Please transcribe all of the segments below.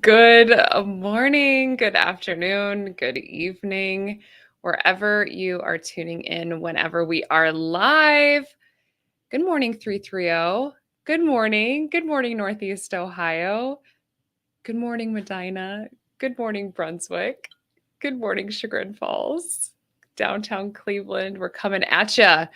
Good morning, good afternoon, good evening, wherever you are tuning in, whenever we are live. Good morning, 330. Good morning. Good morning, Northeast Ohio. Good morning, Medina. Good morning, Brunswick. Good morning, Chagrin Falls. Downtown Cleveland, we're coming at ya.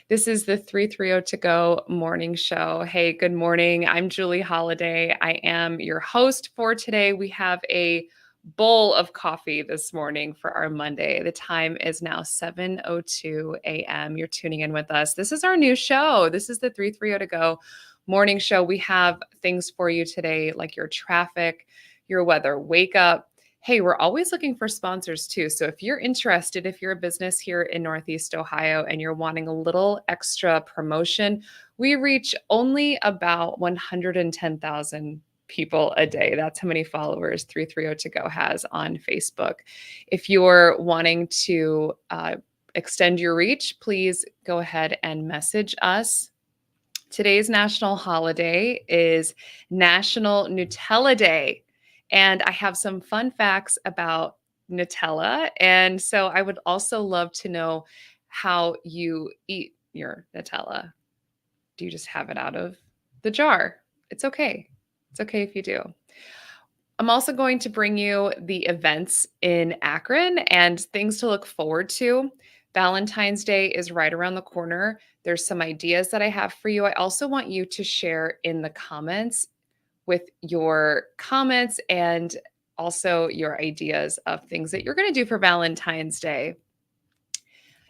This is the 330 to go morning show. Hey, good morning. I'm Julie Holiday. I am your host for today. We have a bowl of coffee this morning for our Monday. The time is now 7:02 a.m. You're tuning in with us. This is our new show. This is the 330 to go morning show. We have things for you today like your traffic, your weather, wake up. Hey, we're always looking for sponsors too. So if you're interested, if you're a business here in Northeast Ohio and you're wanting a little extra promotion, we reach only about 110,000 people a day. That's how many followers 330 to go has on Facebook. If you're wanting to extend your reach, please go ahead and message us. Today's national holiday is National Nutella Day. And I have some fun facts about Nutella. And so I would also love to know how you eat your Nutella. Do you just have it out of the jar? It's okay. It's okay if you do. I'm also going to bring you the events in Akron and things to look forward to. Valentine's Day is right around the corner. There's some ideas that I have for you. I also want you to share in the comments with your comments and also your ideas of things that you're going to do for Valentine's Day.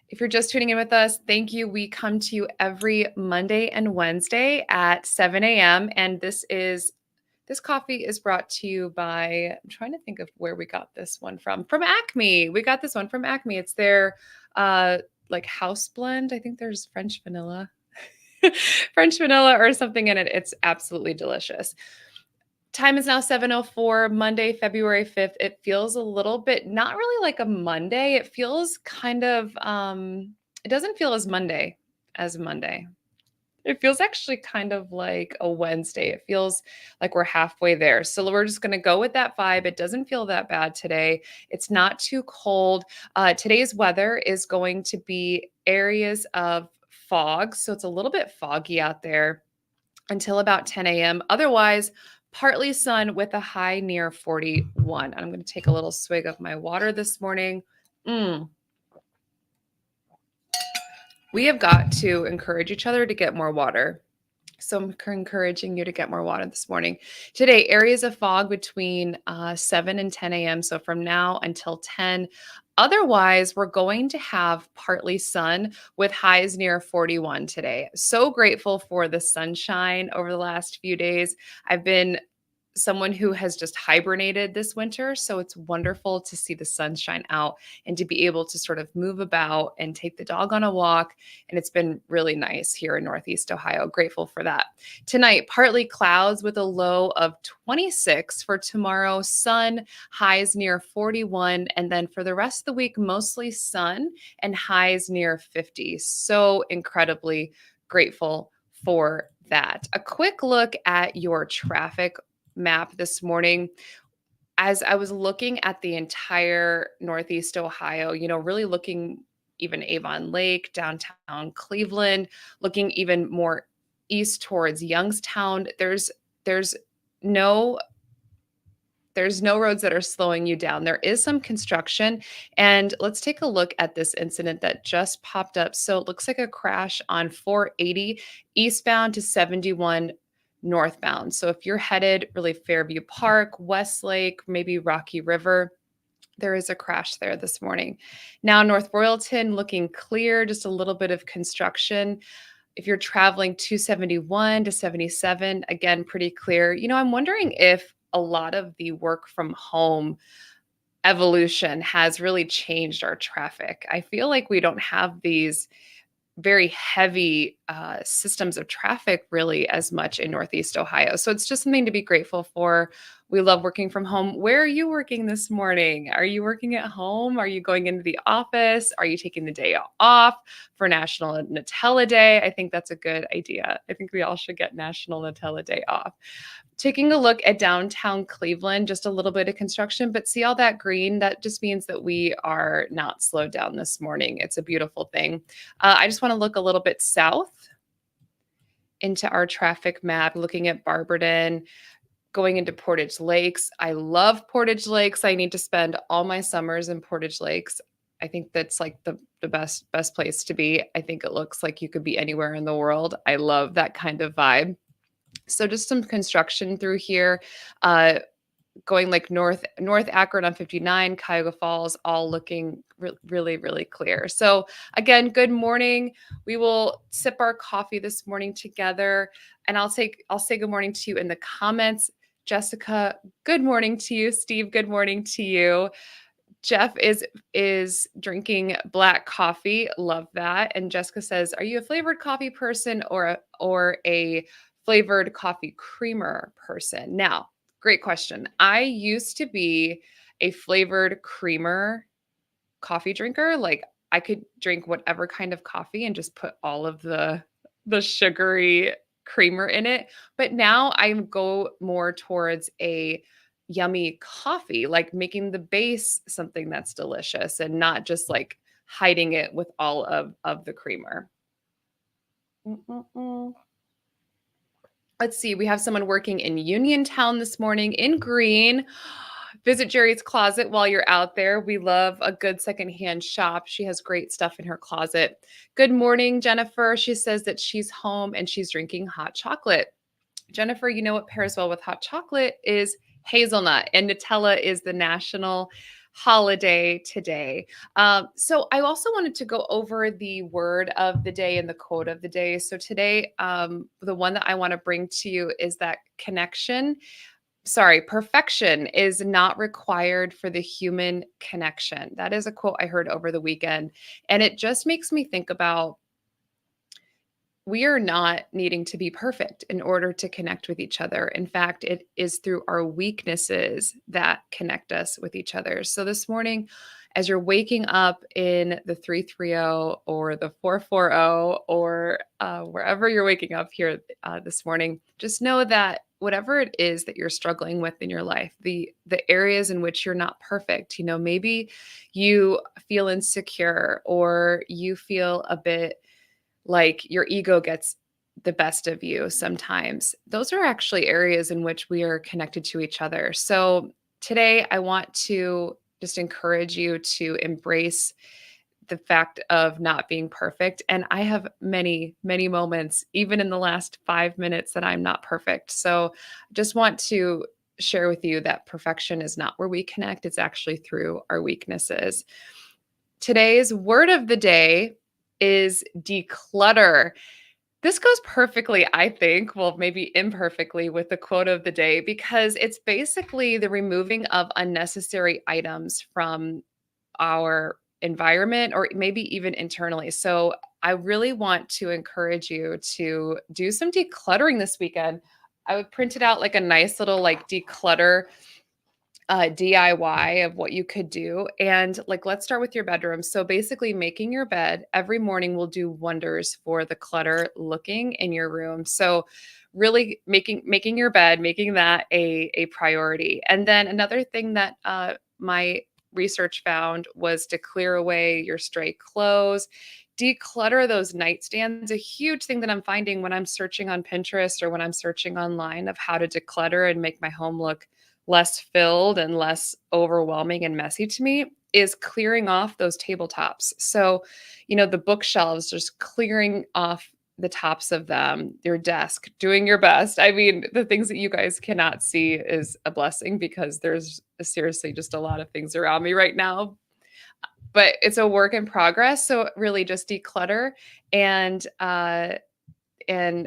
If you're just tuning in with us, thank you. We come to you every Monday and Wednesday at 7 a.m. And this coffee is brought to you by, I'm trying to think of where we got this one from Acme. We got this one from Acme. It's their like house blend. I think there's French vanilla, French vanilla or something in it. It's absolutely delicious. Time is now 7:04, Monday, February 5th. It feels a little bit not really like a Monday. It feels kind of it doesn't feel as Monday as Monday. It feels actually kind of like a Wednesday. It feels like we're halfway there. So we're just going to go with that vibe. It doesn't feel that bad today. It's not too cold. Today's weather is going to be areas of fog. So it's a little bit foggy out there until about 10 a.m. Otherwise, partly sun with a high near 41. I'm going to take a little swig of my water this morning. We have got to encourage each other to get more water. So I'm encouraging you to get more water this morning. Today, areas of fog between 7 and 10 a.m. So from now until 10. Otherwise, we're going to have partly sun with highs near 41 today. So grateful for the sunshine over the last few days. I've been someone who has just hibernated this winter. So it's wonderful to see the sunshine out and to be able to sort of move about and take the dog on a walk. And it's been really nice here in Northeast Ohio. Grateful for that. Tonight, partly clouds with a low of 26 for tomorrow, sun, highs near 41. And then for the rest of the week, mostly sun and highs near 50. So incredibly grateful for that. A quick look at your traffic map this morning. As I was looking at the entire Northeast Ohio, really looking even Avon Lake, downtown Cleveland, looking even more east towards Youngstown, there's no roads that are slowing you down. There is some construction. And let's take a look at this incident that just popped up. So it looks like a crash on 480 eastbound to 71 northbound. So if you're headed really Fairview Park, Westlake, maybe Rocky River, there is a crash there this morning. Now, North Royalton looking clear, just a little bit of construction. If you're traveling 271 to 77, again, pretty clear. I'm wondering if a lot of the work from home evolution has really changed our traffic. I feel like we don't have these very heavy systems of traffic really as much in Northeast Ohio. So it's just something to be grateful for. We love working from home. Where are you working this morning? Are you working at home? Are you going into the office? Are you taking the day off for National Nutella Day? I think that's a good idea. I think we all should get National Nutella Day off. Taking a look at downtown Cleveland, just a little bit of construction, but see all that green? That just means that we are not slowed down this morning. It's a beautiful thing. I just want to look a little bit south into our traffic map, looking at Barberton, going into Portage Lakes. I love Portage Lakes. I need to spend all my summers in Portage Lakes. I think that's like the best place to be. I think it looks like you could be anywhere in the world. I love that kind of vibe. So just some construction through here, going like North Akron on 59, Cuyahoga Falls, all looking really clear. So again, good morning. We will sip our coffee this morning together, and I'll say good morning to you in the comments. Jessica, good morning to you. Steve, good morning to you. Jeff is drinking black coffee. Love that. And Jessica says, "Are you a flavored coffee person or a flavored coffee creamer person?" Now, great question. I used to be a flavored creamer coffee drinker. Like I could drink whatever kind of coffee and just put all of the sugary creamer in it. But now I go more towards a yummy coffee, like making the base something that's delicious and not just like hiding it with all of the creamer. Mm-mm-mm. Let's see. We have someone working in Uniontown this morning in green. Visit Jerry's closet while you're out there. We love a good secondhand shop. She has great stuff in her closet. Good morning, Jennifer. She says that she's home and she's drinking hot chocolate. Jennifer, you know what pairs well with hot chocolate is hazelnut, and Nutella is the national holiday today. So I also wanted to go over the word of the day and the quote of the day. So today, the one that I want to bring to you is that perfection is not required for the human connection. That is a quote I heard over the weekend. And it just makes me think about we are not needing to be perfect in order to connect with each other. In fact, it is through our weaknesses that connect us with each other. So this morning, as you're waking up in the 330 or the 440 or wherever you're waking up here this morning, just know that whatever it is that you're struggling with in your life, the areas in which you're not perfect, maybe you feel insecure or you feel a bit like your ego gets the best of you sometimes. Those are actually areas in which we are connected to each other. So today I want to just encourage you to embrace the fact of not being perfect. And I have many moments, even in the last 5 minutes, that I'm not perfect. So I just want to share with you that perfection is not where we connect. It's actually through our weaknesses. Today's word of the day is declutter. This goes perfectly, I think, well, maybe imperfectly with the quote of the day, because it's basically the removing of unnecessary items from our environment or maybe even internally. So I really want to encourage you to do some decluttering this weekend. I would print it out like a nice little like declutter DIY of what you could do. And like, let's start with your bedroom. So basically making your bed every morning will do wonders for the clutter looking in your room. So really making your bed, making that a priority. And then another thing that my research found was to clear away your stray clothes, declutter those nightstands. A huge thing that I'm finding when I'm searching on Pinterest or when I'm searching online of how to declutter and make my home look less filled and less overwhelming and messy to me is clearing off those tabletops. So, the bookshelves, just clearing off the tops of them, your desk, doing your best. I mean, the things that you guys cannot see is a blessing because there's seriously just a lot of things around me right now, but it's a work in progress. So really just declutter and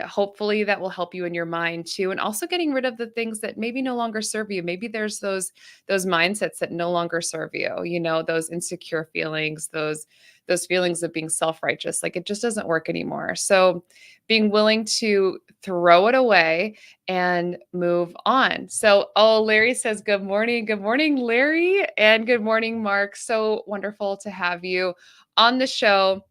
hopefully that will help you in your mind too. And also getting rid of the things that maybe no longer serve you. Maybe there's those mindsets that no longer serve you, those insecure feelings, those those feelings of being self-righteous. Like it just doesn't work anymore. So being willing to throw it away and move on. So, oh, Larry says, good morning. Good morning, Larry. And good morning, Mark. So wonderful to have you on the show.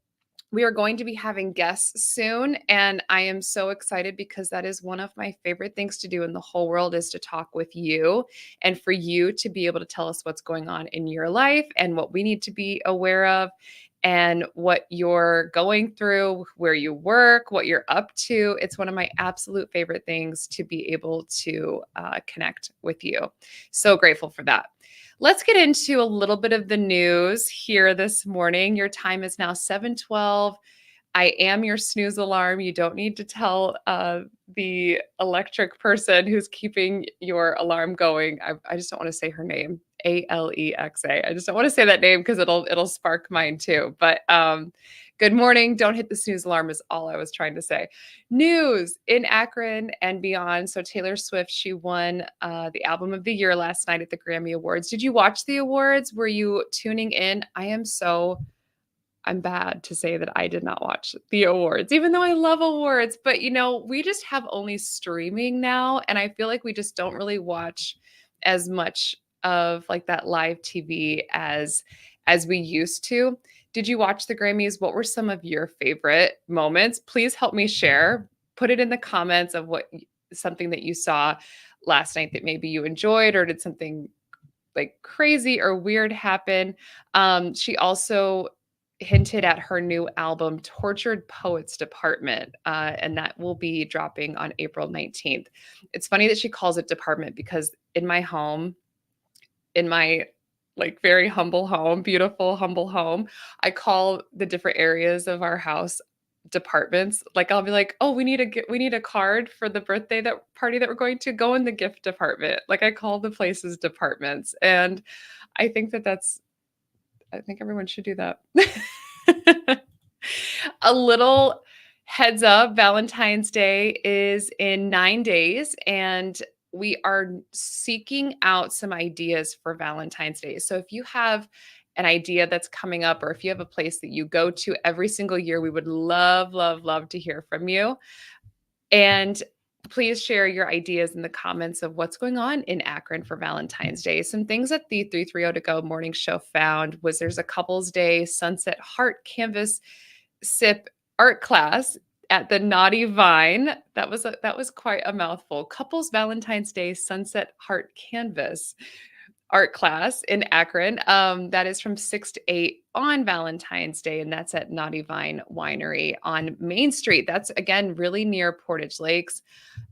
We are going to be having guests soon, and I am so excited because that is one of my favorite things to do in the whole world is to talk with you and for you to be able to tell us what's going on in your life and what we need to be aware of and what you're going through, where you work, what you're up to. It's one of my absolute favorite things to be able to connect with you. So grateful for that. Let's get into a little bit of the news here this morning. Your time is now 7:12. I am your snooze alarm. You don't need to tell the electric person who's keeping your alarm going. I just don't want to say her name, Alexa. I just don't want to say that name because it'll spark mine too. But good morning. Don't hit the snooze alarm is all I was trying to say. News in Akron and beyond. So Taylor Swift, she won the Album of the Year last night at the Grammy Awards. Did you watch the awards? Were you tuning in? I'm bad to say that I did not watch the awards, even though I love awards. But, we just have only streaming now. And I feel like we just don't really watch as much of like that live TV as we used to. Did you watch the Grammys? What were some of your favorite moments? Please help me share. Put it in the comments of something that you saw last night that maybe you enjoyed, or did something like crazy or weird happen. She also hinted at her new album, Tortured Poets Department, and that will be dropping on April 19th. It's funny that she calls it department because in my home, in my like very humble home, beautiful, humble home, I call the different areas of our house departments. Like I'll be like, oh, we need a card for the birthday party that we're going to go in the gift department. Like I call the places departments. And I think I think everyone should do that. A little heads up, Valentine's Day is in 9 days, and we are seeking out some ideas for Valentine's Day. So if you have an idea that's coming up, or if you have a place that you go to every single year, we would love, love, love to hear from you. And please share your ideas in the comments of what's going on in Akron for Valentine's Day. Some things that the 330 to Go morning show found was there's a couples day sunset heart canvas sip art class at the Naughty Vine. That was quite a mouthful. Couples Valentine's Day sunset heart canvas art class in Akron. That is from 6 to 8 on Valentine's Day, and that's at Naughty Vine Winery on Main Street. That's, again, really near Portage Lakes.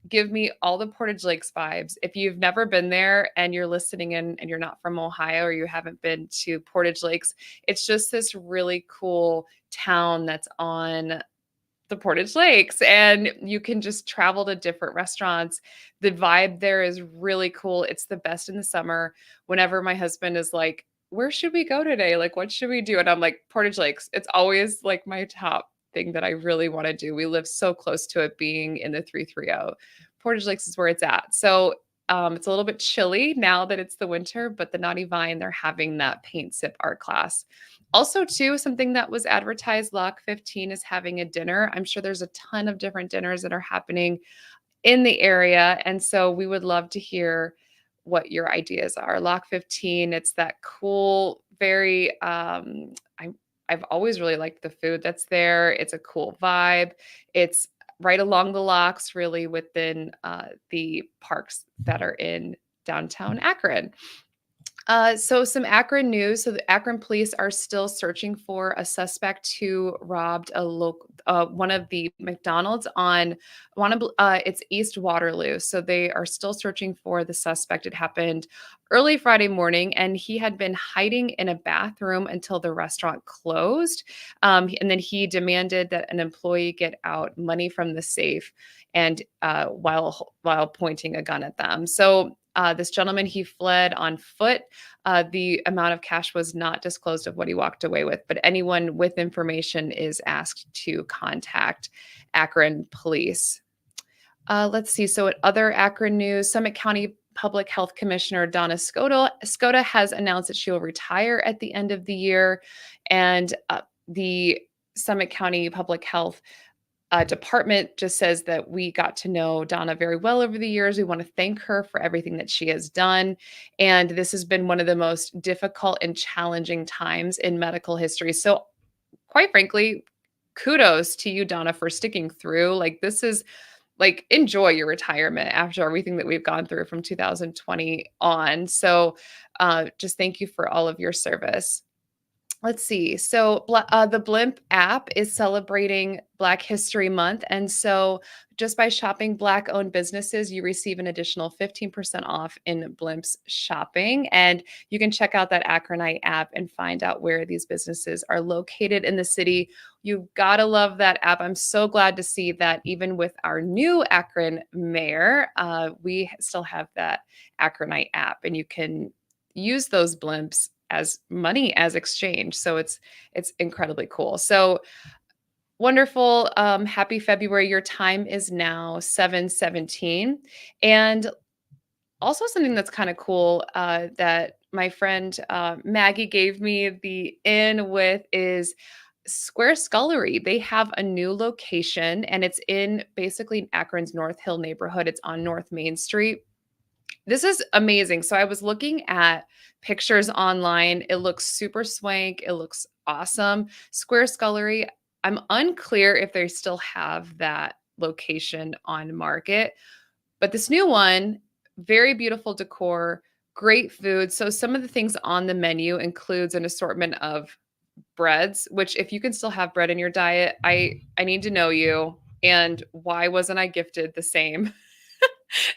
Give me all the Portage Lakes vibes. If you've never been there and you're listening in and you're not from Ohio or you haven't been to Portage Lakes, it's just this really cool town that's on the Portage Lakes, and you can just travel to different restaurants. The vibe there is really cool. It's the best in the summer. Whenever my husband is like, where should we go today? Like, what should we do? And I'm like, Portage Lakes. It's always like my top thing that I really want to do. We live so close to it being in the 330. Portage Lakes is where it's at. So it's a little bit chilly now that it's the winter, but the Naughty Vine, they're having that paint sip art class. Also, too, something that was advertised, Lock 15 is having a dinner. I'm sure there's a ton of different dinners that are happening in the area. And so we would love to hear what your ideas are. Lock 15, it's that cool, very, I've always really liked the food that's there. It's a cool vibe. It's right along the locks, really within the parks that are in downtown Akron. So some Akron news. So the Akron police are still searching for a suspect who robbed one of the McDonald's on it's East Waterloo. So they are still searching for the suspect. It happened early Friday morning, and he had been hiding in a bathroom until the restaurant closed. And then he demanded that an employee get out money from the safe, and while pointing a gun at them. So this gentleman, he fled on foot. The amount of cash was not disclosed of what he walked away with, but anyone with information is asked to contact Akron police. Let's see. So at other Akron news, Summit County Public Health Commissioner Donna Skota has announced that she will retire at the end of the year. And the Summit County Public Health department just says that we got to know Donna very well over the years. We want to thank her for everything that she has done. And this has been one of the most difficult and challenging times in medical history. So, quite frankly, kudos to you, Donna, for sticking through. Like, this is like, enjoy your retirement after everything that we've gone through from 2020 on. So, just thank you for all of your service. Let's see. So, the Blimp app is celebrating Black History Month. And so, just by shopping Black owned businesses, you receive an additional 15% off in Blimp's shopping. And you can check out that Akronite app and find out where these businesses are located in the city. You've got to love that app. I'm so glad to see that even with our new Akron mayor, we still have that Akronite app, and you can use those blimps as money as exchange. So it's incredibly cool. So wonderful. Happy February. Your time is now 7:17. And also something that's kind of cool that my friend Maggie gave me the in with is Square Scullery. They have a new location, and it's in basically Akron's North Hill neighborhood. It's on North Main Street. This is amazing. So I was looking at pictures online. It looks super swank. It looks awesome. Square Scullery, I'm unclear if they still have that location on market, but this new one, very beautiful decor, great food. So some of the things on the menu includes an assortment of breads, which if you can still have bread in your diet, I need to know you. And why wasn't I gifted the same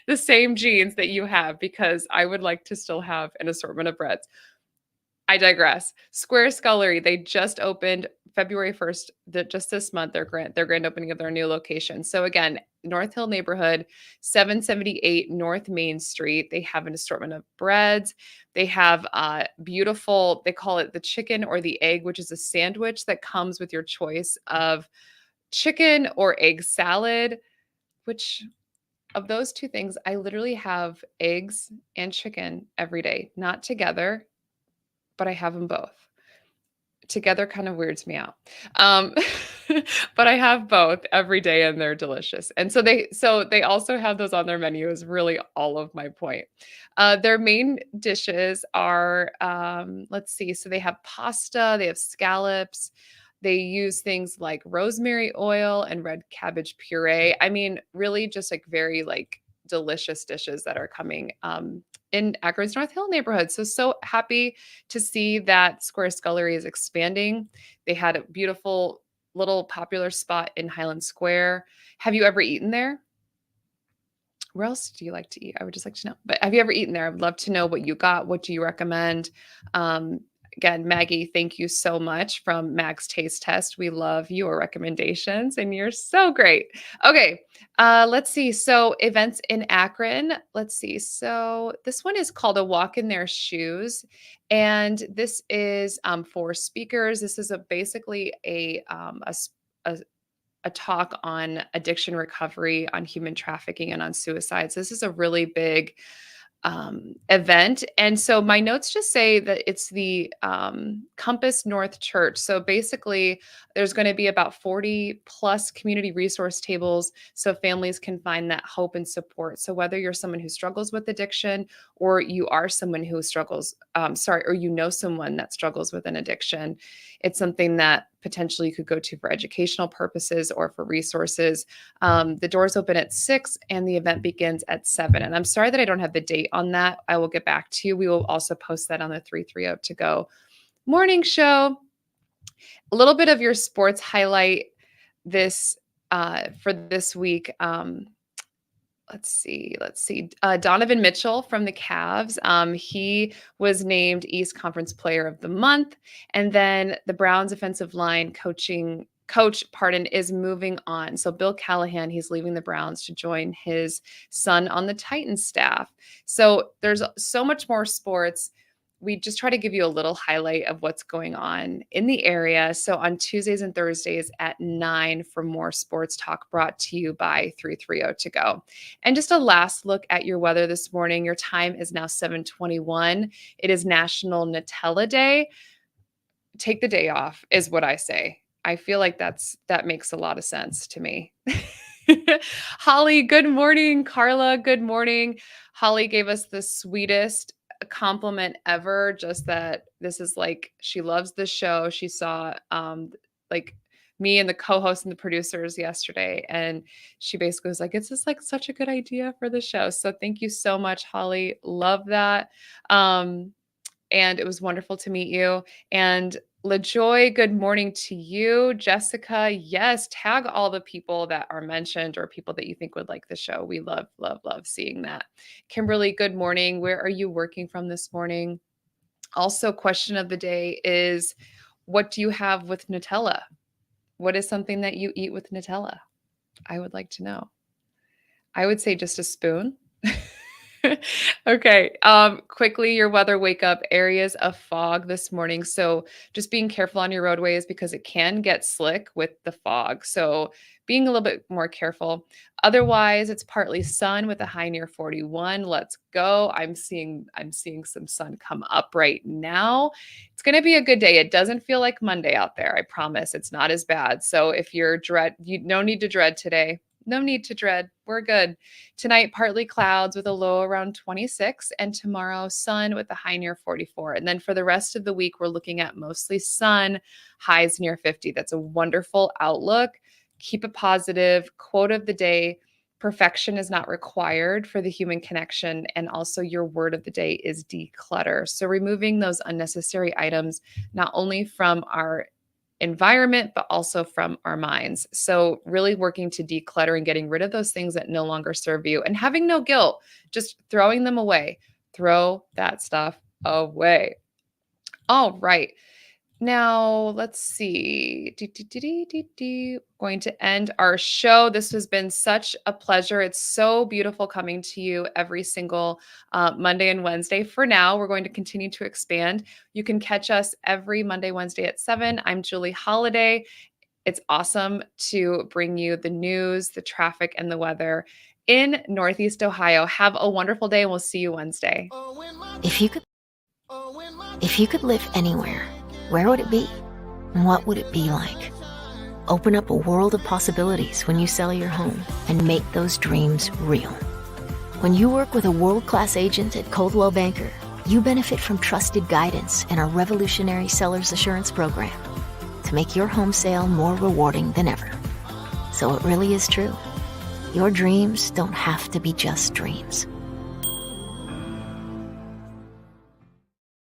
the same jeans that you have, because I would like to still have an assortment of breads. I digress. Square Scullery, they just opened February 1st, just this month, their grand opening of their new location. So again, North Hill neighborhood, 778 North Main Street. They have an assortment of breads. They have beautiful, they call it the chicken or the egg, which is a sandwich that comes with your choice of chicken or egg salad, which of those two things, I literally have eggs and chicken every day, not together, but I have them both. Together kind of weirds me out. Um, but I have both every day and they're delicious. And so they also have those on their menu is really all of my point. Their main dishes are let's see. So they have pasta, they have scallops, they use things like rosemary oil and red cabbage puree. I mean, really just like very like delicious dishes that are coming in Akron's North Hill neighborhood. So happy to see that Square Scullery is expanding. They had a beautiful little popular spot in Highland Square. Have you ever eaten there? Where else do you like to eat? I would just like to know. But have you ever eaten there? I would love to know what you got. What do you recommend? Um, Again, Maggie, thank you so much from Mag's Taste Test. We love your recommendations and you're so great. Okay, let's see. So events in Akron. Let's see. So this one is called A Walk in Their Shoes. And this is for speakers. This is basically a talk on addiction recovery, on human trafficking, and on suicides. This is a really big event. And so my notes just say that it's the Compass North Church. So basically, there's going to be about 40 plus community resource tables so families can find that hope and support. So whether you're someone who struggles with addiction or you are someone who struggles, or you know someone that struggles with an addiction, it's something that potentially you could go to for educational purposes or for resources. The doors open at 6 and the event begins at 7. And I'm sorry that I don't have the date on that. I will get back to you. We will also post that on the 330 To Go morning show. A little bit of your sports highlight this for this week. Let's see. Donovan Mitchell from the Cavs. He was named East Conference Player of the Month. And then the Browns offensive line coach, is moving on. So Bill Callahan, he's leaving the Browns to join his son on the Titans staff. So there's so much more sports. We just try to give you a little highlight of what's going on in the area. So on Tuesdays and Thursdays at 9 for more sports talk brought to you by 330 To Go. And just a last look at your weather this morning. Your time is now 7:21. It is National Nutella Day. take the day off is what I say. I feel like that makes a lot of sense to me. Holly, good morning. Carla, good morning. Holly gave us the sweetest compliment ever, just that this is like she loves the show. She saw like me and the co-host and the producers yesterday, and she basically was like, it's just like such a good idea for the show. So thank you so much, Holly. Love that. And it was wonderful to meet you. And LaJoy, good morning to you. Jessica, yes, tag all the people that are mentioned or people that you think would like the show. We love, love, love seeing that. Kimberly, good morning. Where are you working from this morning? Also, question of the day is, what do you have with Nutella? What is something that you eat with Nutella? I would like to know. I would say just a spoon. Okay. Quickly, your weather wake up areas of fog this morning. So just being careful on your roadways because it can get slick with the fog. So being a little bit more careful. Otherwise, it's partly sun with a high near 41. Let's go. I'm seeing some sun come up right now. It's going to be a good day. It doesn't feel like Monday out there. I promise. It's not as bad. So if you're no need to dread today. No need to dread. We're good. Tonight, partly clouds with a low around 26, and tomorrow, sun with a high near 44. And then for the rest of the week, we're looking at mostly sun, highs near 50. That's a wonderful outlook. Keep it positive. Quote of the day: perfection is not required for the human connection. And also, your word of the day is declutter. So, removing those unnecessary items, not only from our environment, but also from our minds. So, really working to declutter and getting rid of those things that no longer serve you and having no guilt, just throwing them away. Throw that stuff away. All right. Now, let's see. Going to end our show. This has been such a pleasure. It's so beautiful coming to you every single Monday and Wednesday. For now, we're going to continue to expand. You can catch us every Monday, Wednesday at 7. I'm Julie Holiday. It's awesome to bring you the news, the traffic, and the weather in Northeast Ohio. Have a wonderful day, and we'll see you Wednesday. If you could live anywhere, where would it be? And what would it be like? Open up a world of possibilities when you sell your home and make those dreams real. When you work with a world-class agent at Coldwell Banker, you benefit from trusted guidance and our revolutionary seller's assurance program to make your home sale more rewarding than ever. So it really is true. Your dreams don't have to be just dreams.